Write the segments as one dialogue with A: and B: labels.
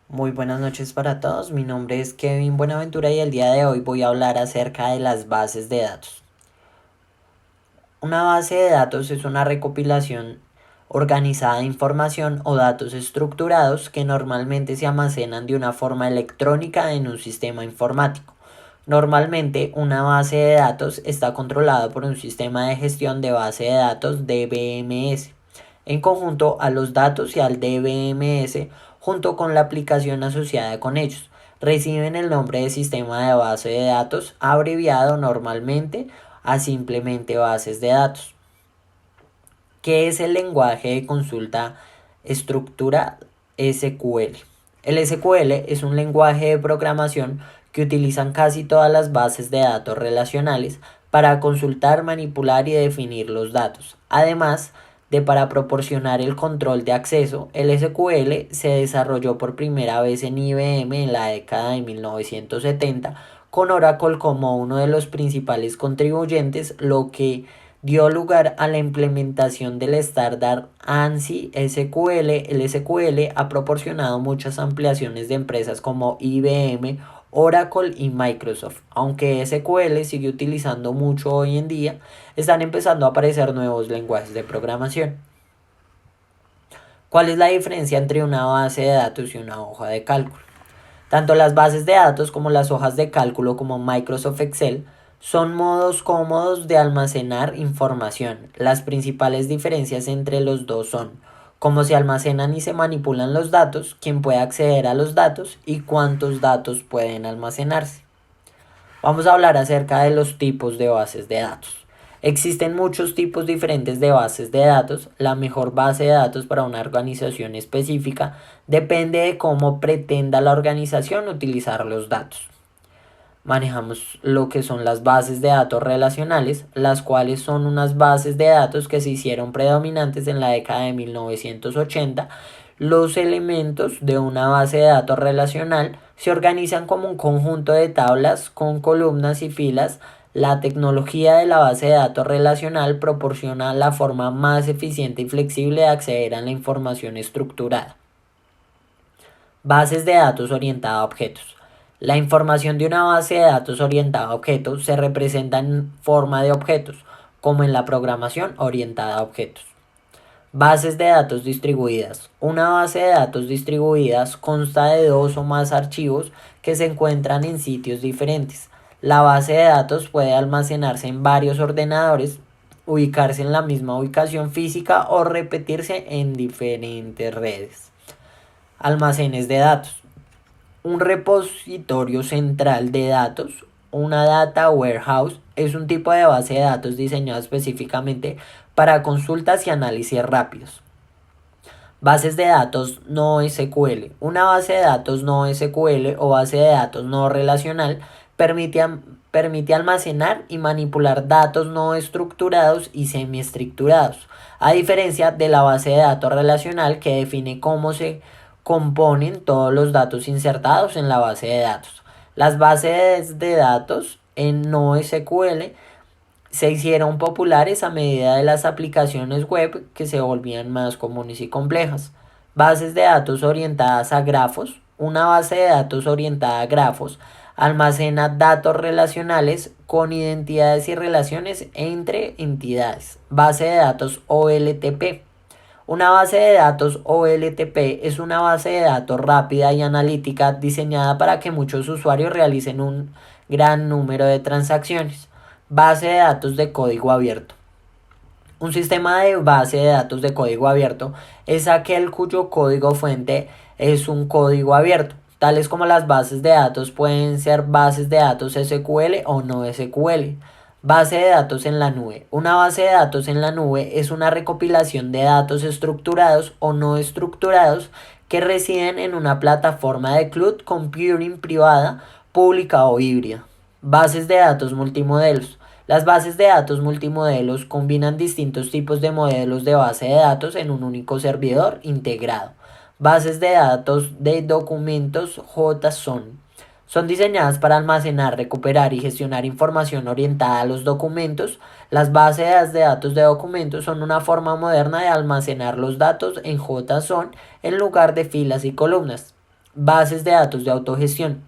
A: Muy buenas noches para todos, mi nombre es Kevin Buenaventura y el día de hoy voy a hablar acerca de las bases de datos. Una base de datos es una recopilación organizada de información o datos estructurados que normalmente se almacenan de una forma electrónica en un sistema informático. Normalmente una base de datos está controlada por un sistema de gestión de base de datos DBMS. En conjunto a los datos y al DBMS junto con la aplicación asociada con ellos. Reciben el nombre de sistema de base de datos, abreviado normalmente a simplemente bases de datos. ¿Qué es el lenguaje de consulta estructura SQL? El SQL es un lenguaje de programación que utilizan casi todas las bases de datos relacionales para consultar, manipular y definir los datos. Además de para proporcionar el control de acceso, el SQL se desarrolló por primera vez en IBM en la década de 1970 con Oracle como uno de los principales contribuyentes, lo que dio lugar a la implementación del estándar ANSI SQL. El SQL ha proporcionado muchas ampliaciones de empresas como IBM, Oracle y Microsoft. Aunque SQL sigue utilizando mucho hoy en día, están empezando a aparecer nuevos lenguajes de programación. ¿Cuál es la diferencia entre una base de datos y una hoja de cálculo? Tanto las bases de datos como las hojas de cálculo como Microsoft Excel son modos cómodos de almacenar información. Las principales diferencias entre los dos son cómo se almacenan y se manipulan los datos, quién puede acceder a los datos y cuántos datos pueden almacenarse. Vamos a hablar acerca de los tipos de bases de datos. Existen muchos tipos diferentes de bases de datos. La mejor base de datos para una organización específica depende de cómo pretenda la organización utilizar los datos. Manejamos lo que son las bases de datos relacionales, las cuales son unas bases de datos que se hicieron predominantes en la década de 1980. Los elementos de una base de datos relacional se organizan como un conjunto de tablas con columnas y filas. La tecnología de la base de datos relacional proporciona la forma más eficiente y flexible de acceder a la información estructurada. Bases de datos orientadas a objetos. La información de una base de datos orientada a objetos se representa en forma de objetos, como en la programación orientada a objetos. Bases de datos distribuidas. Una base de datos distribuidas consta de dos o más archivos que se encuentran en sitios diferentes. La base de datos puede almacenarse en varios ordenadores, ubicarse en la misma ubicación física o repetirse en diferentes redes. Almacenes de datos. Un repositorio central de datos, una data warehouse, es un tipo de base de datos diseñado específicamente para consultas y análisis rápidos. Bases de datos no SQL. Una base de datos no SQL o base de datos no relacional permite almacenar y manipular datos no estructurados y semiestructurados, a diferencia de la base de datos relacional que define cómo se componen todos los datos insertados en la base de datos. Las bases de datos en no SQL se hicieron populares a medida de las aplicaciones web que se volvían más comunes y complejas. Bases de datos orientadas a grafos. Una base de datos orientada a grafos almacena datos relacionales con identidades y relaciones entre entidades. Base de datos OLTP. Una base de datos OLTP es una base de datos rápida y analítica diseñada para que muchos usuarios realicen un gran número de transacciones. Base de datos de código abierto. Un sistema de base de datos de código abierto es aquel cuyo código fuente es un código abierto. Tales como las bases de datos pueden ser bases de datos SQL o no SQL. Base de datos en la nube. Una base de datos en la nube es una recopilación de datos estructurados o no estructurados que residen en una plataforma de cloud computing privada, pública o híbrida. Bases de datos multimodelos. Las bases de datos multimodelos combinan distintos tipos de modelos de base de datos en un único servidor integrado. Bases de datos de documentos JSON. Son diseñadas para almacenar, recuperar y gestionar información orientada a los documentos. Las bases de datos de documentos son una forma moderna de almacenar los datos en JSON en lugar de filas y columnas. Bases de datos de autogestión.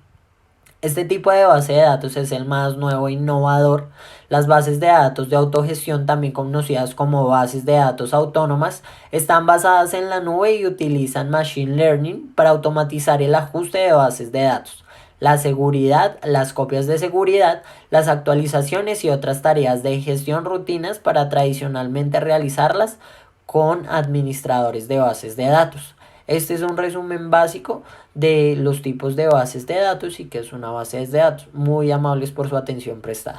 A: Este tipo de base de datos es el más nuevo e innovador. Las bases de datos de autogestión, también conocidas como bases de datos autónomas, están basadas en la nube y utilizan Machine Learning para automatizar el ajuste de bases de datos, la seguridad, las copias de seguridad, las actualizaciones y otras tareas de gestión rutinas para tradicionalmente realizarlas con administradores de bases de datos. Este es un resumen básico de los tipos de bases de datos y qué es una base de datos. Muy amables por su atención prestada.